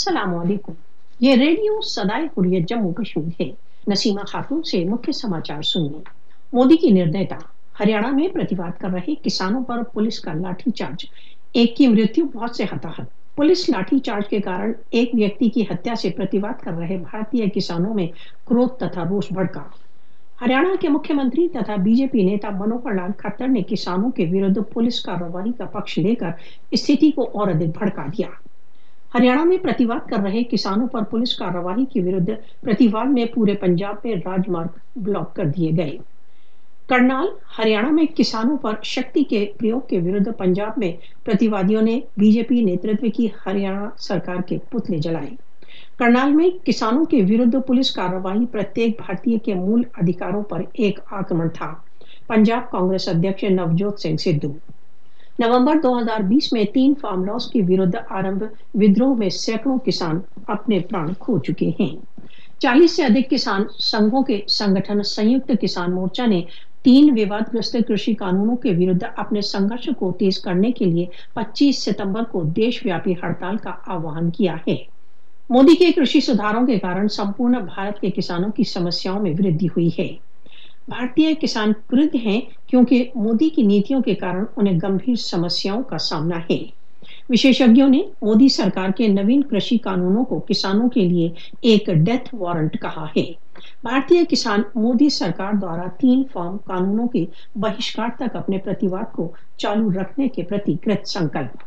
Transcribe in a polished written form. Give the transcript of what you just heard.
अस्सलामुअलैकुम। ये रेडियो सदाए हुर्रियत जम्मू कश्मीर है। नसीमा खातून से मुख्य समाचार सुनिए। मोदी की निर्दयता। हरियाणा में प्रतिवाद कर रहे किसानों पर पुलिस का लाठीचार्ज, एक की मृत्यु, बहुत से हताहत। पुलिस लाठीचार्ज के कारण एक व्यक्ति की हत्या से प्रतिवाद कर रहे भारतीय किसानों में क्रोध तथा रोष भड़का। हरियाणा के मुख्यमंत्री तथा बीजेपी नेता मनोहर लाल खट्टर ने किसानों के विरुद्ध पुलिस कार्रवाई का पक्ष लेकर स्थिति को और अधिक भड़का दिया। हरियाणा में प्रतिवाद कर रहे किसानों पर पुलिस कार्रवाई के विरुद्ध प्रतिवाद में पूरे पंजाब में राजमार्ग ब्लॉक कर दिए गए। करनाल, हरियाणा में किसानों पर शक्ति के प्रयोग के विरुद्ध पंजाब में प्रतिवादियों ने बीजेपी नेतृत्व की हरियाणा सरकार के पुतले जलाए। करनाल में किसानों के विरुद्ध पुलिस कार्रवाई प्रत्येक भारतीय के मूल अधिकारों पर एक आक्रमण था। पंजाब कांग्रेस अध्यक्ष नवजोत सिंह सिद्धू। नवंबर 2020 में 3 फार्म लॉस के विरुद्ध आरंभ विद्रोह में सैकड़ों किसान अपने प्राण खो चुके हैं। 40 से अधिक किसान संघों के संगठन संयुक्त किसान मोर्चा ने 3 विवादग्रस्त कृषि कानूनों के विरुद्ध अपने संघर्ष को तेज करने के लिए 25 सितंबर को देशव्यापी हड़ताल का आह्वान किया है। मोदी के कृषि सुधारों के कारण संपूर्ण भारत के किसानों की समस्याओं में वृद्धि हुई है। भारतीय किसान क्रुद्ध हैं क्योंकि मोदी की नीतियों के कारण उन्हें गंभीर समस्याओं का सामना है। विशेषज्ञों ने मोदी सरकार के नवीन कृषि कानूनों को किसानों के लिए एक डेथ वारंट कहा है। भारतीय किसान मोदी सरकार द्वारा 3 फार्म कानूनों के बहिष्कार तक अपने प्रतिवाद को चालू रखने के प्रति कृत संकल्प।